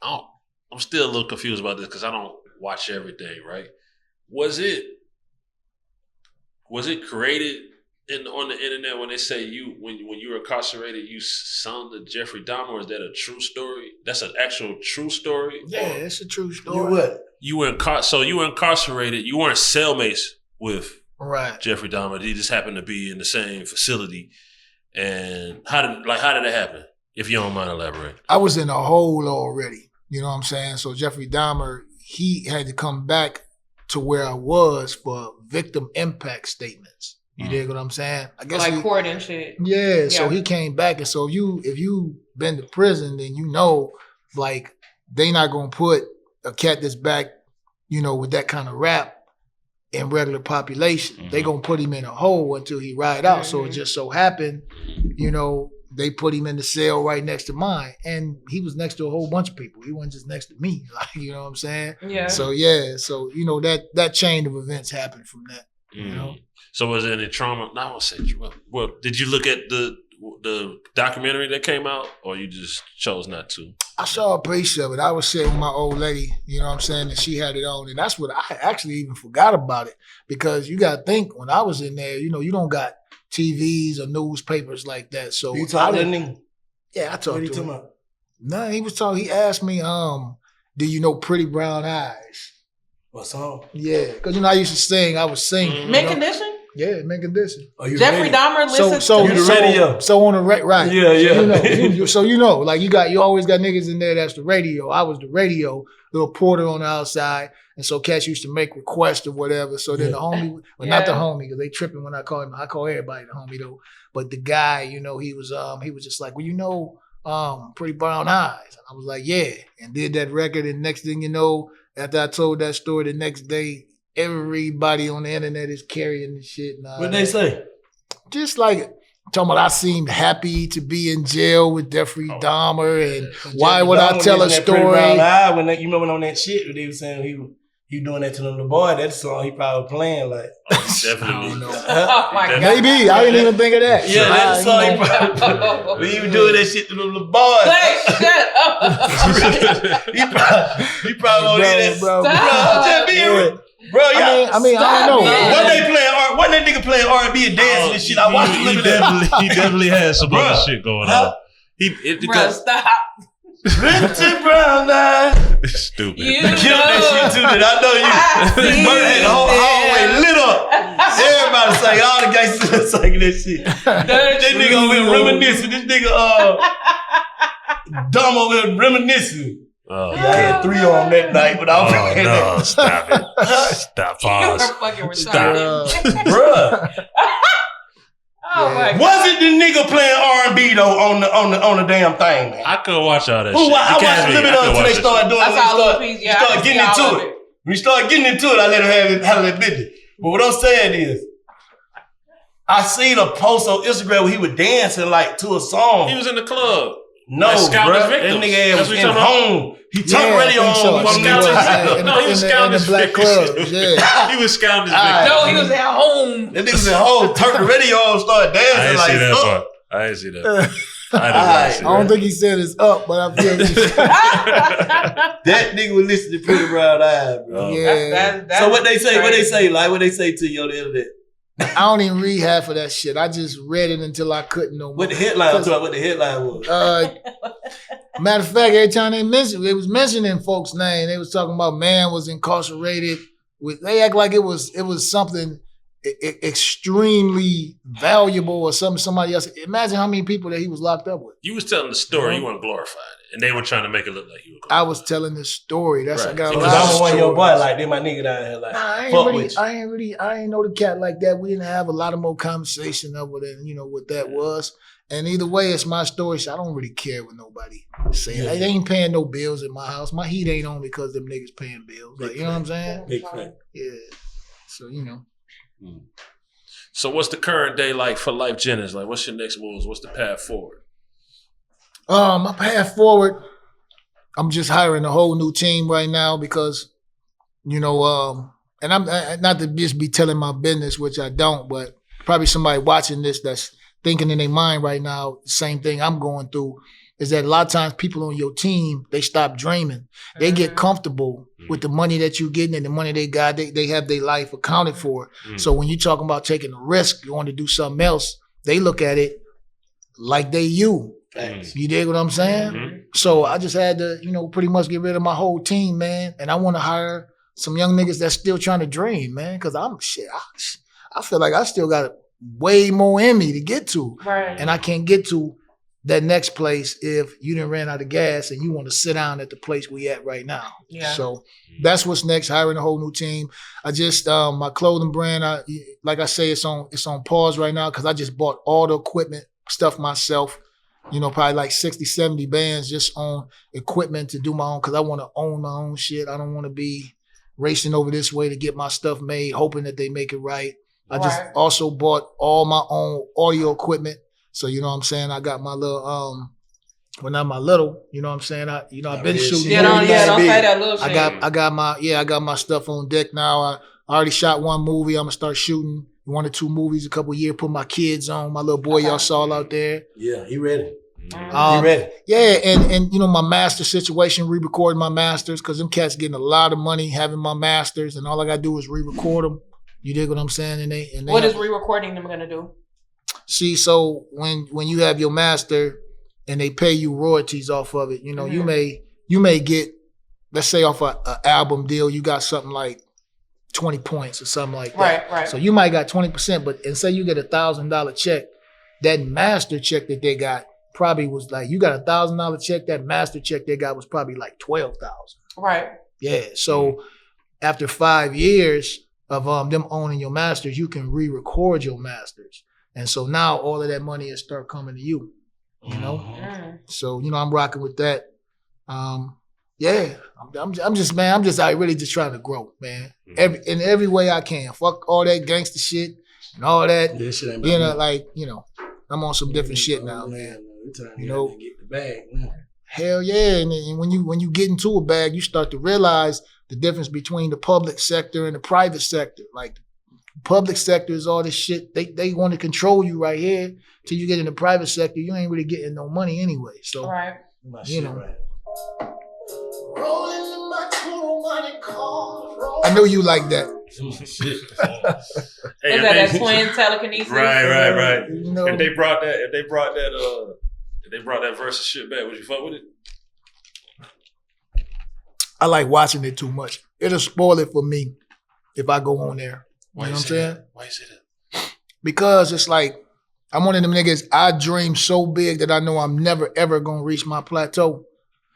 I'm still a little confused about this because I don't watch everything, right? Was it created on the internet when they say when you were incarcerated, you sung to Jeffrey Dahmer? Or is that a true story? That's an actual true story? Yeah, it's a true story. You what? You were incarcerated. You weren't cellmates with Jeffrey Dahmer. He just happened to be in the same facility. And how did that happen? If you don't mind elaborating. I was in a hole already. You know what I'm saying? So Jeffrey Dahmer, he had to come back to where I was for victim impact statements. You dig what I'm saying? I guess like court and shit. Yeah, so he came back, and so if you been to prison, then you know, like, they not gonna put a cat that's back, you know, with that kind of rap in regular population. Mm-hmm. They gonna put him in a hole until he ride out. Mm-hmm. So it just so happened, you know, they put him in the cell right next to mine, and he was next to a whole bunch of people. He wasn't just next to me, like, you know what I'm saying? Yeah. So you know, that chain of events happened from that. You know. So was there any trauma? No, I won't say trauma. Well, did you look at the documentary that came out, or you just chose not to? I saw a piece of it. I was sitting with my old lady, you know what I'm saying, and she had it on, and that's what I actually even forgot about it, because you got to think, when I was in there, you know, you don't got TVs or newspapers like that. So you talked to him? Yeah, I talked to him. About? No, he was talking. He asked me, do you know Pretty Brown Eyes? What song? Yeah, because, you know, I used to sing. I was singing. Mint Condition? Yeah, Mint Condition. Jeffrey Dahmer listens to the radio. So on the right. Yeah. So you know, like you always got niggas in there that's the radio. I was the radio, little porter on the outside. And so cats used to make requests or whatever. So then the homie, not the homie, because they tripping when I call him. I call everybody the homie though. But the guy, you know, he was just like, well, you know, Pretty Brown Eyes. And I was like, yeah. And did that record. And next thing you know, after I told that story, the next day, everybody on the internet is carrying the shit. What'd they say? Just like talking about I seemed happy to be in jail with Jeffrey Dahmer, and why would I tell a story? When you remember on that shit, they were saying he doing that to them, the boy. That song he probably playing like. Definitely. I don't know. Oh my God. Maybe. I didn't even think of that. Yeah, that's the song he probably when he was doing that shit to them little boys. Hey, shut up. he probably won't hear that. Bro, just being real. Bro, yeah. I mean, I don't know. When that nigga playing R&B and dancing and shit, I watched him. He definitely had some other shit going on. Bro, stop. Pretty Brown Eyes. Stupid. You killed that shit too. That I know you. Bird had the whole hallway lit up. Everybody sang, all the gangsters singing that shit. That nigga over here reminiscing. This nigga dumb over here reminiscing. Oh, yeah, I had 3 on that night, but I was playing no, stop it. Stop, pause. You're fucking retarded. Bruh. Oh my God. Was it the nigga playing R&B though on the damn thing, man? I couldn't watch all that shit. I watched a little bit until they started doing it. I saw a little piece. Yeah, started getting into it. When you start getting into it, I let him have that business. But what I'm saying is, I seen a post on Instagram where he was dancing like to a song. He was in the club. No, bro. That nigga was in home. He turned radio on. No, he was scouting his black clubs. Yeah, he was scouting his victims. No, he was at home. That nigga was at home. Turned the radio on, started dancing. I didn't see that part. I didn't see that. I don't think he said it's up, but I feel that nigga would listen to Pretty Brown Eyes, bro. Yeah. That's so what they say? What they say? Like what they say to you on the internet? I don't even read half of that shit. I just read it until I couldn't no more. What the headline was? Matter of fact, every time they was mentioning folks' name, they was talking about man was incarcerated. They act like it was something extremely valuable or something somebody else. Imagine how many people that he was locked up with. You was telling the story, you weren't glorifying it, and they were trying to make it look like you were. I was telling the story. That's right. I got a lot of stories. One of your boy like they my nigga down here like. Nah, I ain't know the cat like that. We didn't have a lot of more conversation over there. You know what that was. And either way, it's my story, so I don't really care what nobody say. Yeah. They ain't paying no bills in my house. My heat ain't on because them niggas paying bills. Like, you know what I'm saying? Big fan. Yeah. So, you know. So what's the current day like for Lyfe Jennings? Like, what's your next moves? What's the path forward? My path forward, I'm just hiring a whole new team right now because, you know, and I'm not to just be telling my business, which I don't, but probably somebody watching this that's thinking in their mind right now, the same thing I'm going through. is that a lot of times people on your team, they stop dreaming. They get comfortable with the money that you're getting and the money they got. They have their life accounted for. So when you're talking about taking a risk, you want to do something else, they look at it like they you. You dig what I'm saying? So I just had to, pretty much get rid of my whole team, man. And I want to hire some young niggas that's still trying to dream, man. Cause I feel like I still got way more in me to get to. Right. And I can't get to that next place if you done ran out of gas and you want to sit down at the place we at right now. Yeah. So that's what's next, hiring a whole new team. I just, my clothing brand, like I say, it's on pause right now because I just bought all the equipment, stuff myself. Probably like 60, 70 bands just on equipment to do my own because I want to own my own shit. I don't want to be racing over this way to get my stuff made, hoping that they make it right. I just also bought all my own audio equipment. So, you know what I'm saying? I got my little, well, not my little, you know what I'm saying? I've been shooting. Don't say that little shit. I got my stuff on deck now. I already shot one movie. I'm going to start shooting 1 or 2 movies a couple of years, put my kids on. My little boy y'all saw out there. Yeah, he ready. He ready. Yeah, and my master situation, re-recording my masters, because them cats getting a lot of money having my masters, and all I got to do is re-record them. You dig what I'm saying? And they what is re-recording them going to do? See, so when you have your master and they pay you royalties off of it, you may get, let's say off a album deal, you got something like 20 points or something like that. Right. So you might got 20%, and say you get $1,000 check, that master check that they got probably was like, you got $1,000 check, that master check they got was probably like 12,000. Right. Yeah. So after 5 years of them owning your masters, you can re-record your masters. And so now all of that money is start coming to you, So, I'm rocking with that. Yeah, I'm just really just trying to grow, man. In every way I can. Fuck all that gangster shit and all that. Yeah, shit ain't I'm on some different shit now, man. To get the bag. Hell yeah. And when you get into a bag, you start to realize the difference between the public sector and the private sector. Like the public sector is all this shit. They want to control you right here. Till you get in the private sector, you ain't really getting no money anyway. So right. I know you like that. Hey, is that twin telekinesis? Right. If they brought that versus shit back, would you fuck with it? I like watching it too much. It'll spoil it for me if I go on there. You know what I'm saying? Why you say that? Because it's like, I'm one of them niggas, I dream so big that I know I'm never, ever going to reach my plateau.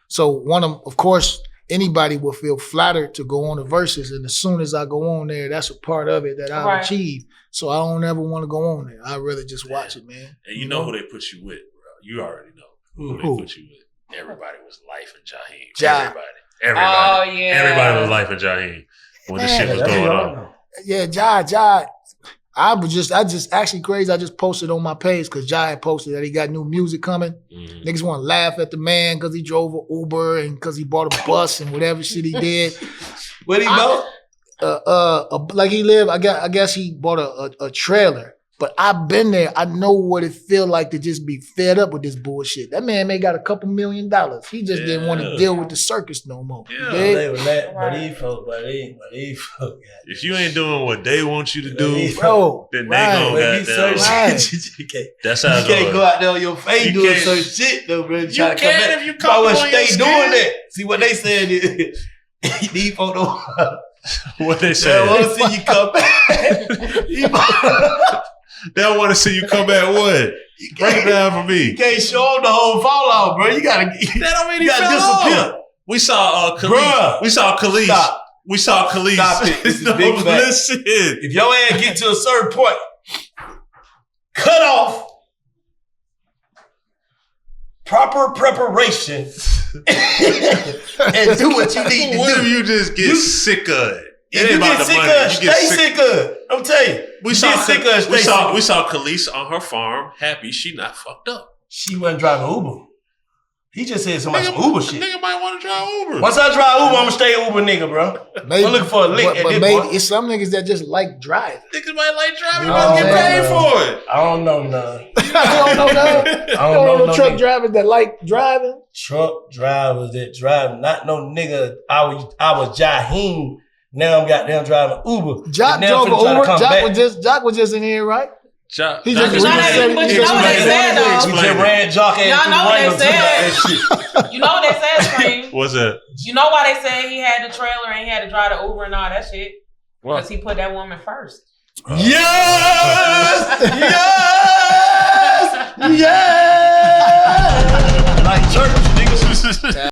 So of course, anybody will feel flattered to go on the verses. And as soon as I go on there, that's a part of it that I've achieved. So I don't ever want to go on there. I'd rather just watch it, man. And you know who they put you with, bro. You already know who they put you with. Everybody was Lyfe and Jaheim. Everybody. Oh, yeah. Everybody was Lyfe and Jaheim when the shit was going on. Yeah, Jai. I just actually crazy. I just posted on my page because Jai had posted that he got new music coming. Niggas want to laugh at the man because he drove an Uber and because he bought a bus and whatever shit he did. What he bought? Like he lived. I guess he bought a trailer. But I've been there. I know what it feel like to just be fed up with this bullshit. That man may got a couple $1 million. He just didn't want to deal with the circus no more. Yeah. They were that, but these folks. If you ain't doing what they want you to do, bro, then they gonna goddamn. That's how you can't go out there on your face doing certain shit though, bro. You can if you come on stay doing that. See what they saying is these folks don't. What they say? They want to see you come back. They don't want to see you come back. What? Break it down for me. You can't show them the whole fallout, bro. You gotta. That don't mean you gotta disappear. Off. We saw Khalees. We saw Khalees. Stop. We saw Khalees. Stop it. This is no, big fact. Listen. If your ass get to a certain point, cut off. Proper preparation and do what you need to do. What if you just get sick of it? If you get sick of it, stay sick of it. I'm telling you. We saw Khalees on her farm, happy she not fucked up. She wasn't driving Uber. He just said some Uber shit. Nigga might want to drive Uber. Once I drive Uber, I'ma stay Uber nigga, bro. Maybe, I'm looking for a lick at but this maybe point. it's some niggas that just like driving. Niggas might like driving. You must get paid for it. I don't know none. You don't know that? You don't know no truck drivers that like driving? Truck drivers that drive, not no nigga. I was Jaheem. Now I'm goddamn driving Uber. Jock drove an Uber. Jock was just in here, right? Jock. He just you know what they said though. He just ran Jock ass. Y'all know what they said. Shit. You know what they said, Scream. What's that? You know why they said he had the trailer and he had to drive the Uber and all that shit? Because he put that woman first. Yes! Yes!